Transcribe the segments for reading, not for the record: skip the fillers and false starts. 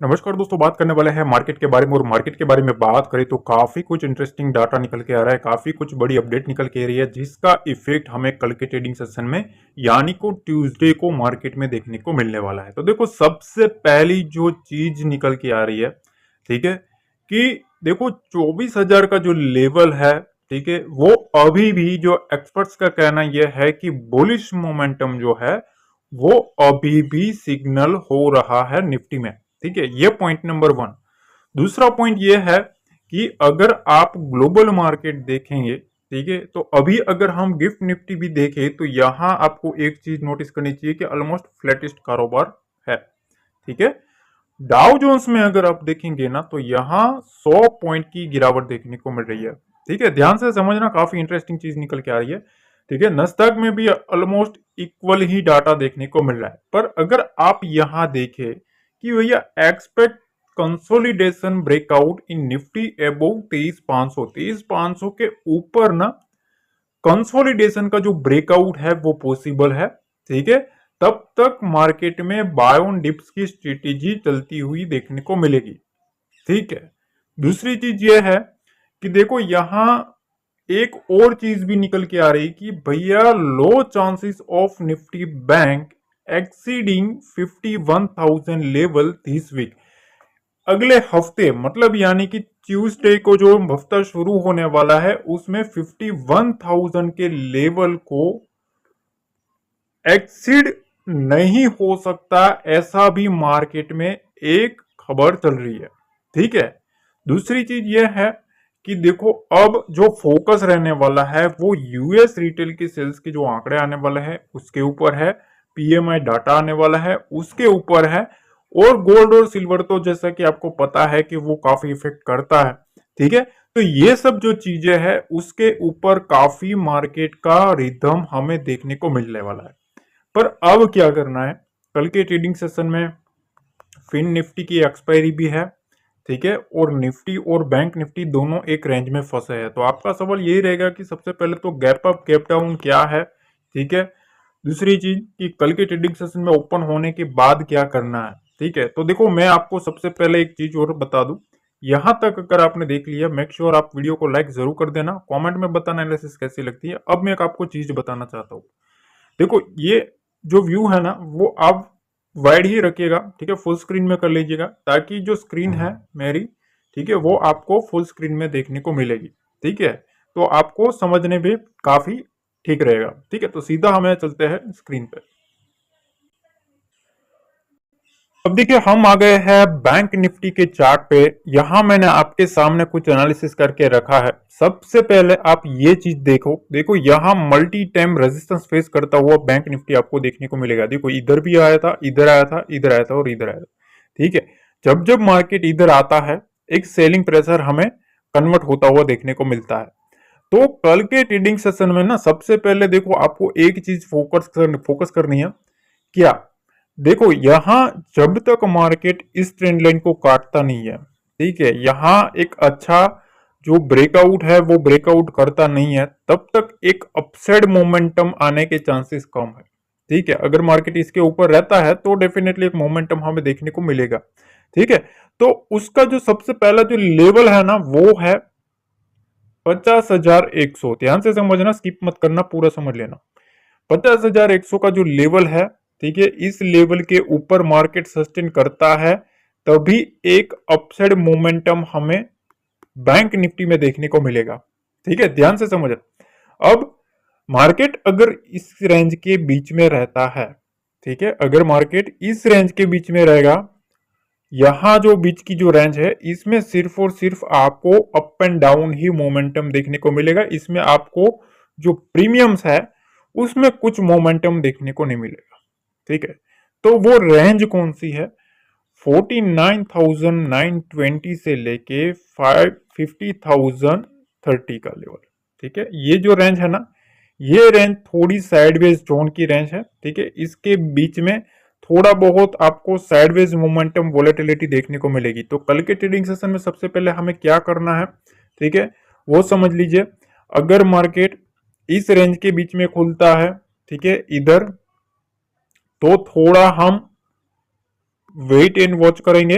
नमस्कार दोस्तों, बात करने वाले हैं मार्केट के बारे में। और मार्केट के बारे में बात करें तो काफी कुछ इंटरेस्टिंग डाटा निकल के आ रहा है, काफी कुछ बड़ी अपडेट निकल के आ रही है जिसका इफेक्ट हमें कल के ट्रेडिंग सेशन में यानी को ट्यूसडे को मार्केट में देखने को मिलने वाला है। तो देखो, सबसे पहली जो चीज निकल के आ रही है, ठीक है, कि देखो 24,000 का जो लेवल है, ठीक है, वो अभी भी जो एक्सपर्ट्स का कहना यह है कि बुलिश मोमेंटम जो है वो अभी भी सिग्नल हो रहा है निफ्टी में। ठीक है, ये पॉइंट नंबर वन। दूसरा पॉइंट ये है कि अगर आप ग्लोबल मार्केट देखेंगे, ठीक है, तो अभी अगर हम गिफ्ट निफ्टी भी देखें तो यहां आपको एक चीज नोटिस करनी चाहिए कि ऑलमोस्ट फ्लैटिस्ट कारोबार है। ठीक है, डाउ जोन्स में अगर आप देखेंगे ना तो यहां 100 पॉइंट की गिरावट देखने को मिल रही है। ठीक है, ध्यान से समझना, काफी इंटरेस्टिंग चीज निकल के आ रही है। ठीक है, नस्दक में भी ऑलमोस्ट इक्वल ही डाटा देखने को मिल रहा है। पर अगर आप यहां देखें कि भैया एक्सपेक्ट कंसोलिडेशन ब्रेकआउट इन निफ्टी अबव 23,500, 23,500 के ऊपर ना कंसोलिडेशन का जो ब्रेकआउट है वो पॉसिबल है। ठीक है, तब तक मार्केट में बाय ऑन डिप्स की स्ट्रेटेजी चलती हुई देखने को मिलेगी। ठीक है, दूसरी चीज यह है कि देखो यहां एक और चीज भी निकल के आ रही कि भैया लो chances of Nifty bank exceeding 51,000 level this week. अगले हफ्ते मतलब यानी कि ट्यूसडे को जो हफ्ता शुरू होने वाला है उसमें 51,000 के लेवल को एक्सीड नहीं हो सकता, ऐसा भी मार्केट में एक खबर चल रही है। ठीक है, दूसरी चीज यह है कि देखो अब जो फोकस रहने वाला है वो यूएस रिटेल की सेल्स के जो आंकड़े आने वाले हैं उसके ऊपर है, पीएमआई डाटा आने वाला है उसके ऊपर है, और गोल्ड और सिल्वर तो जैसा कि आपको पता है कि वो काफी इफेक्ट करता है। ठीक है, तो ये सब जो चीजें हैं उसके ऊपर काफी मार्केट का रिदम हमें देखने को मिलने वाला है। पर अब क्या करना है, कल के ट्रेडिंग सेशन में फिन निफ्टी की एक्सपायरी भी है। ठीक है, और निफ्टी और बैंक निफ्टी दोनों एक रेंज में फंसे हैं। तो आपका सवाल यही रहेगा कि सबसे पहले तो गैप अप गैप डाउन क्या है। ठीक है, दूसरी चीज कि कल के ट्रेडिंग सेशन में ओपन होने के बाद क्या करना है। ठीक है, तो देखो मैं आपको सबसे पहले एक चीज और बता दूं, यहां तक अगर आपने देख लिया मेक श्योर आप वीडियो को लाइक जरूर कर देना, कमेंट में बताना एनालिसिस कैसी लगती है। अब मैं आपको चीज बताना चाहता हूँ, देखो ये जो व्यू है ना वो आप वाइड ही रखिएगा। ठीक है, फुल स्क्रीन में कर लीजिएगा ताकि जो स्क्रीन है मेरी, ठीक है, वो आपको फुल स्क्रीन में देखने को मिलेगी। ठीक है, तो आपको समझने में काफी ठीक रहेगा। ठीक है, तो सीधा हमें चलते हैं स्क्रीन पे। अब देखिए हम आ गए हैं बैंक निफ्टी के चार्ट पे। यहां मैंने आपके सामने कुछ एनालिसिस करके रखा है। सबसे पहले आप ये चीज देखो, देखो यहां मल्टी टाइम रेजिस्टेंस फेस करता हुआ बैंक निफ्टी आपको देखने को मिलेगा। देखो इधर भी आया था, इधर आया था, इधर आया था और इधर आया था। ठीक है, जब जब मार्केट इधर आता है एक सेलिंग प्रेशर हमें कन्वर्ट होता हुआ देखने को मिलता है। तो कल के ट्रेडिंग सेशन में ना सबसे पहले देखो आपको एक चीज फोकस करनी है। क्या, देखो यहां जब तक मार्केट इस ट्रेंड लाइन को काटता नहीं है, ठीक है, यहां एक अच्छा जो ब्रेकआउट है वो ब्रेकआउट करता नहीं है, तब तक एक अपसाइड मोमेंटम आने के चांसेस कम है। ठीक है, अगर मार्केट इसके ऊपर रहता है तो डेफिनेटली एक मोमेंटम हमें देखने को मिलेगा। ठीक है, तो उसका जो सबसे पहला जो लेवल है ना वो है 50,100। ध्यान से समझना, स्किप मत करना, पूरा समझ लेना। 50,100 का जो लेवल है, ठीक है, इस लेवल के ऊपर मार्केट सस्टेन करता है तभी एक अपसाइड मोमेंटम हमें बैंक निफ्टी में देखने को मिलेगा। ठीक है, ध्यान से समझ। अब मार्केट अगर इस रेंज के बीच में रहता है, ठीक है, अगर मार्केट इस रेंज के बीच में रहेगा, यहां जो बीच की जो रेंज है इसमें सिर्फ और सिर्फ आपको up and down he momentum देखने को मिलेगा। इसमें आपको जो प्रीमियम्स है उसमें कुछ मोमेंटम देखने को नहीं मिलेगा। ठीक है, तो वो रेंज कौन सी है, 49,920 से लेके 50,030 का लेवल। ठीक है, ये जो रेंज है ना, ये रेंज थोड़ी साइडवेज जोन की रेंज है। ठीक है, इसके बीच में थोड़ा बहुत आपको साइडवेज मोमेंटम वोलेटिलिटी देखने को मिलेगी। तो कल के ट्रेडिंग सेशन में सबसे पहले हमें क्या करना है, ठीक है, वो समझ लीजिए। अगर मार्केट इस रेंज के बीच में खुलता है, ठीक है, इधर, तो थोड़ा हम वेट एंड वॉच करेंगे।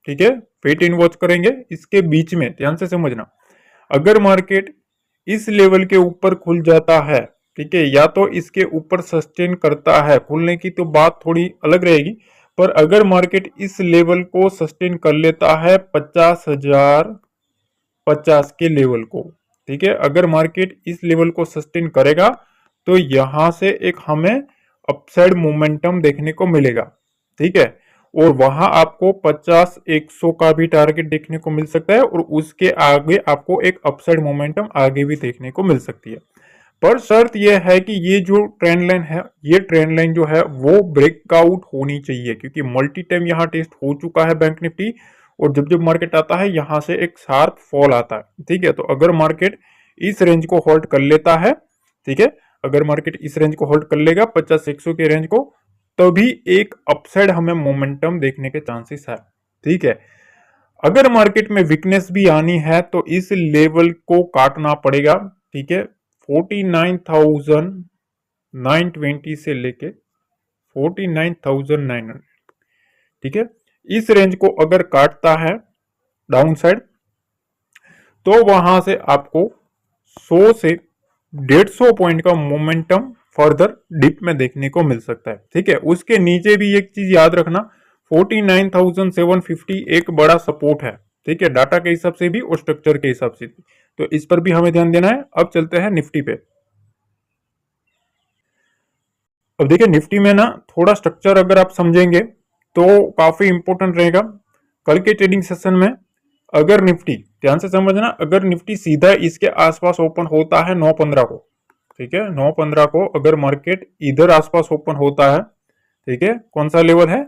ठीक है, वेट एंड वॉच करेंगे। इसके बीच में ध्यान से समझना, अगर मार्केट इस लेवल के ऊपर खुल जाता है, ठीक है, या तो इसके ऊपर सस्टेन करता है, खुलने की तो बात थोड़ी अलग रहेगी, पर अगर मार्केट इस लेवल को सस्टेन कर लेता है 50,050 के लेवल को, ठीक है, अगर मार्केट इस लेवल को सस्टेन करेगा तो यहां से एक हमें अपसाइड मोमेंटम देखने को मिलेगा, ठीक है, और वहां आपको 50-100 का भी टारगेट देखने को मिल सकता है और उसके आगे आपको एक अपसाइड मोमेंटम आगे भी देखने को मिल सकती है। पर शर्त यह है कि ये जो ट्रेंड लाइन है, ये ट्रेंड लाइन जो है वो ब्रेकआउट होनी चाहिए, क्योंकि मल्टी टाइम यहाँ टेस्ट हो चुका है बैंक निफ्टी, और जब जब मार्केट आता है यहां से एक शार्प फॉल आता है, ठीक है। तो अगर मार्केट इस रेंज को होल्ड कर लेता है, ठीक है, अगर मार्केट इस रेंज को होल्ड कर लेगा 50-100 के रेंज को, तभी एक अपसाइड हमें मोमेंटम देखने के चांसेस है, ठीक है। अगर मार्केट में वीकनेस भी आनी है तो इस लेवल को काटना पड़ेगा, ठीक है, 49,920 से लेके 49,900, ठीक है, इस रेंज को अगर काटता है डाउन साइड, तो वहां से आपको 100 से 150 पॉइंट का मोमेंटम फर्दर डिप में देखने को मिल सकता है, ठीक है। उसके नीचे भी एक चीज याद रखना, 49,750 एक बड़ा सपोर्ट है, ठीक है, डाटा के हिसाब से भी और स्ट्रक्चर के हिसाब से भी, तो इस पर भी हमें ध्यान देना है। अब चलते हैं निफ्टी पे। अब देखिए निफ्टी में ना थोड़ा स्ट्रक्चर अगर आप समझेंगे तो काफी इंपॉर्टेंट रहेगा कल के ट्रेडिंग सेशन में। अगर निफ्टी, ध्यान से समझना, अगर निफ्टी सीधा इसके आसपास ओपन होता है 9:15 को, ठीक है, 9:15 को अगर मार्केट इधर आसपास ओपन होता है, ठीक है, कौन सा लेवल है,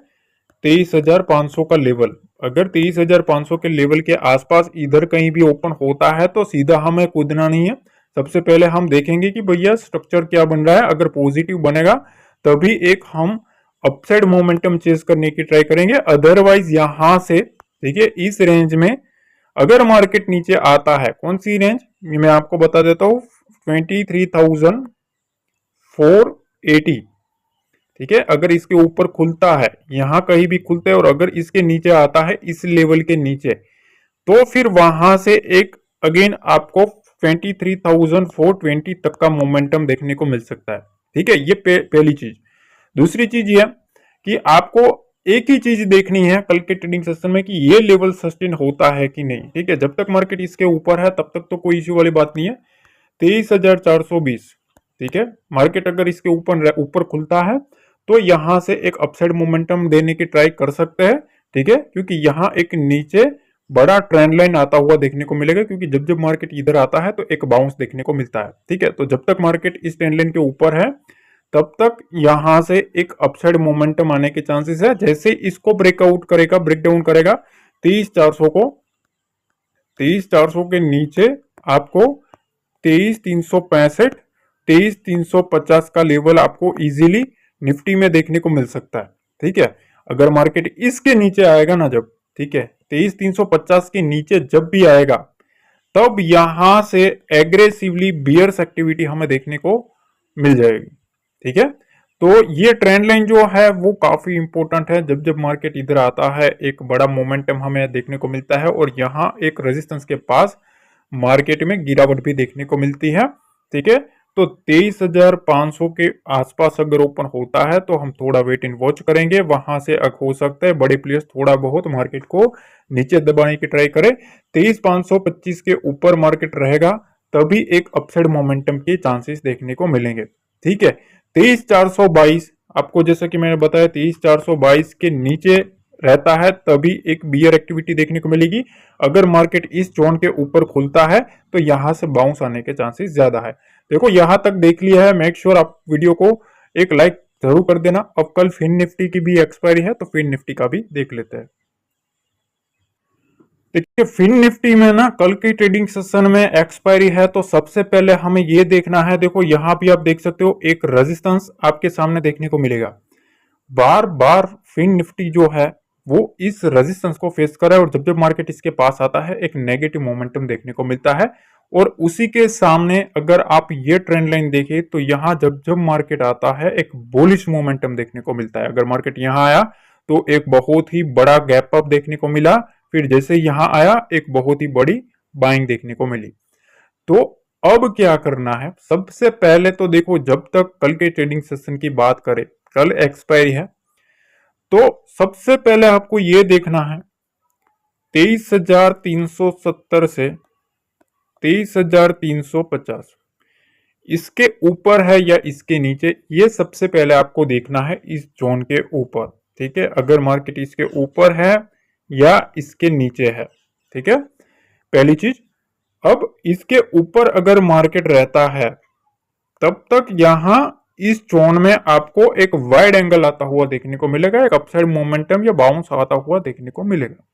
23,500 का लेवल, अगर 23,500 के लेवल के आसपास इधर कहीं भी ओपन होता है तो सीधा हमें कूदना नहीं है। सबसे पहले हम देखेंगे कि भैया स्ट्रक्चर क्या बन रहा है, अगर पॉजिटिव बनेगा तभी एक हम अपसाइड मोमेंटम चेस करने की ट्राई करेंगे। अदरवाइज यहां से, ठीक है, इस रेंज में अगर मार्केट नीचे आता है, कौन सी रेंज मैं आपको बता देता हूं, 23,480, ठीक है, अगर इसके ऊपर खुलता है, यहां कहीं भी खुलता है और अगर इसके नीचे आता है इस लेवल के नीचे, तो फिर वहां से एक अगेन आपको 23,420 तक का मोमेंटम देखने को मिल सकता है, ठीक है, ये पहली चीज। दूसरी चीज ये कि आपको एक ही चीज देखनी है कल के ट्रेडिंग सेशन में कि ये लेवल सस्टेन होता है कि नहीं, ठीक है, जब तक मार्केट इसके ऊपर है तब तक तो कोई इश्यू वाली बात नहीं है। 23,420, ठीक है, मार्केट अगर इसके ऊपर खुलता है तो यहां से एक अपसाइड मोमेंटम देने की ट्राई कर सकते हैं, ठीक है, क्योंकि यहां एक नीचे बड़ा ट्रेंड लाइन आता हुआ देखने को मिलेगा, क्योंकि जब जब मार्केट इधर आता है तो एक बाउंस देखने को मिलता है, ठीक है। तो जब तक मार्केट इस ट्रेंड लाइन के ऊपर है तब तक यहां से एक अपसाइड मोमेंटम आने के चांसेस है। जैसे इसको ब्रेकआउट करेगा, ब्रेकडाउन करेगा 23,400 को, 23,400 के नीचे आपको 23,365, 23,350 का लेवल आपको इजीली निफ्टी में देखने को मिल सकता है, ठीक है। अगर मार्केट इसके नीचे आएगा ना जब, ठीक है, 23,350 के नीचे जब भी आएगा तब यहां से एग्रेसिवली बियर्स एक्टिविटी हमें देखने को मिल जाएगी, ठीक है। तो ये ट्रेंड लाइन जो है वो काफी इंपॉर्टेंट है, जब जब मार्केट इधर आता है एक बड़ा मोमेंटम हमें देखने को मिलता है और यहां एक रेजिस्टेंस के पास मार्केट में गिरावट भी देखने को मिलती है, ठीक है। तो 23,500 के आसपास अगर ओपन होता है तो हम थोड़ा वेट एंड वॉच करेंगे, वहां से हो सकता है बड़े प्लेयर्स थोड़ा बहुत मार्केट को नीचे दबाने की ट्राई करें। 23,525 के ऊपर मार्केट रहेगा तभी एक अपसाइड मोमेंटम के चांसेस देखने को मिलेंगे, ठीक है। 23,422 आपको जैसा कि मैंने बताया 23,422 के नीचे रहता है तभी एक बियर एक्टिविटी देखने को मिलेगी। अगर मार्केट इस जोन के ऊपर खुलता है तो यहां से बाउंस आने के चांसेस ज्यादा है। देखो यहां तक देख लिया है, मेक श्योर आप वीडियो को एक लाइक जरूर कर देना। अब कल फिन निफ्टी की भी एक्सपायरी है तो फिन निफ्टी का भी देख लेते हैं। देखिए फिन निफ्टी में ना कल की ट्रेडिंग सेशन में एक्सपायरी है तो सबसे पहले हमें यह देखना है, देखो यहां भी आप देख सकते हो एक रेजिस्टेंस आपके सामने देखने को मिलेगा। बार बार फिन निफ्टी जो है वो इस रेजिस्टेंस को फेस कर रहा है और जब जब मार्केट इसके पास आता है एक नेगेटिव मोमेंटम देखने को मिलता है। और उसी के सामने अगर आप ये ट्रेंड लाइन देखें तो यहां जब जब मार्केट आता है एक बुलिश मोमेंटम देखने को मिलता है। अगर मार्केट यहां आया तो एक बहुत ही बड़ा गैप अप देखने को मिला, फिर जैसे यहां आया एक बहुत ही बड़ी बाइंग देखने को मिली। तो अब क्या करना है, सबसे पहले तो देखो, जब तक कल के ट्रेडिंग सेशन की बात करें, कल एक्सपायरी है, तो सबसे पहले आपको यह देखना है 23,370 से 23,350 इसके ऊपर है या इसके नीचे, ये सबसे पहले आपको देखना है इस जोन के ऊपर। ठीक है, अगर मार्केट इसके ऊपर है या इसके नीचे है, ठीक है, पहली चीज। अब इसके ऊपर अगर मार्केट रहता है, तब तक यहां इस जोन में आपको एक वाइड एंगल आता हुआ देखने को मिलेगा, एक अपसाइड मोमेंटम या बाउंस आता हुआ देखने को मिलेगा।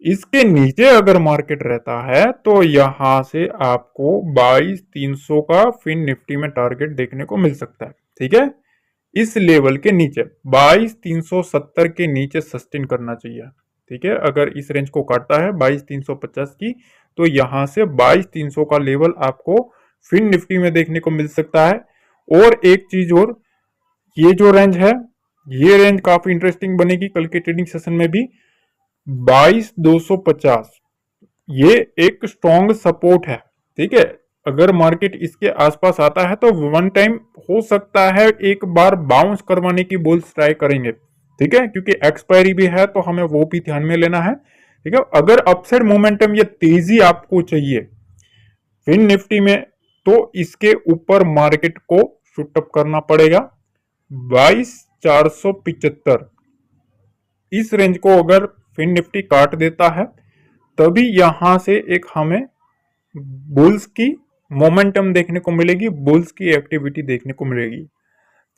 इसके नीचे अगर मार्केट रहता है तो यहां से आपको 22,300 का फिन निफ्टी में टारगेट देखने को मिल सकता है। ठीक है, इस लेवल के नीचे 22,370 के नीचे सस्टेन करना चाहिए। ठीक है, अगर इस रेंज को काटता है 22,350 की, तो यहां से 22,300 का लेवल आपको फिन निफ्टी में देखने को मिल सकता है। और एक चीज और, ये जो रेंज है, ये रेंज काफी इंटरेस्टिंग बनेगी कल के ट्रेडिंग सेशन में भी। 22,250 ये एक स्ट्रॉन्ग सपोर्ट है। ठीक है, अगर मार्केट इसके आसपास आता है तो वन टाइम हो सकता है एक बार बाउंस करवाने की बुल्स ट्राई करेंगे। ठीक है, क्योंकि एक्सपायरी भी है तो हमें वो भी ध्यान में लेना है। ठीक है, अगर अपसाइड मोमेंटम या तेजी आपको चाहिए फिन निफ्टी में, तो इसके ऊपर मार्केट को शूटअप करना पड़ेगा 22,475। इस रेंज को अगर फिन निफ्टी काट देता है, तभी यहां से एक हमें बुल्स की मोमेंटम देखने को मिलेगी, बुल्स की एक्टिविटी देखने को मिलेगी।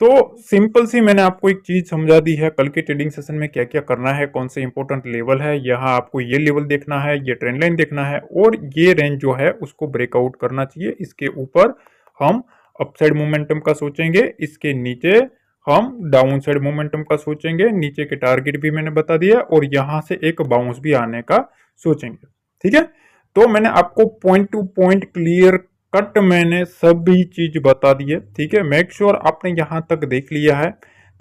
तो सिंपल सी मैंने आपको एक चीज समझा दी है, कल के ट्रेडिंग सेशन में क्या क्या करना है, कौन से इंपॉर्टेंट लेवल है। यहाँ आपको ये लेवल देखना है, ये ट्रेंड लाइन देखना है, और ये रेंज जो है उसको ब्रेकआउट करना चाहिए। इसके ऊपर हम अपसाइड मोमेंटम का सोचेंगे, इसके नीचे हम डाउन साइड मोमेंटम का सोचेंगे, नीचे के टारगेट भी मैंने बता दिया, और यहां से एक बाउंस भी आने का सोचेंगे। ठीक है, तो मैंने आपको point two point clear cut मैंने सभी चीज बता दी है। ठीक है, मेक श्योर आपने यहां तक देख लिया है।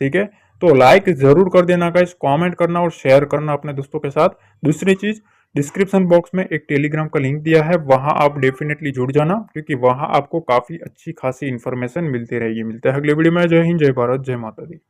ठीक है, तो लाइक जरूर कर देना गाइस, कमेंट करना और शेयर करना अपने दोस्तों के साथ। दूसरी चीज, डिस्क्रिप्शन बॉक्स में एक टेलीग्राम का लिंक दिया है, वहां आप डेफिनेटली जुड़ जाना, क्योंकि वहां आपको काफी अच्छी खासी इन्फॉर्मेशन मिलती रहेगी। मिलते हैं अगले वीडियो में। जय हिंद, जय भारत, जय माता दी।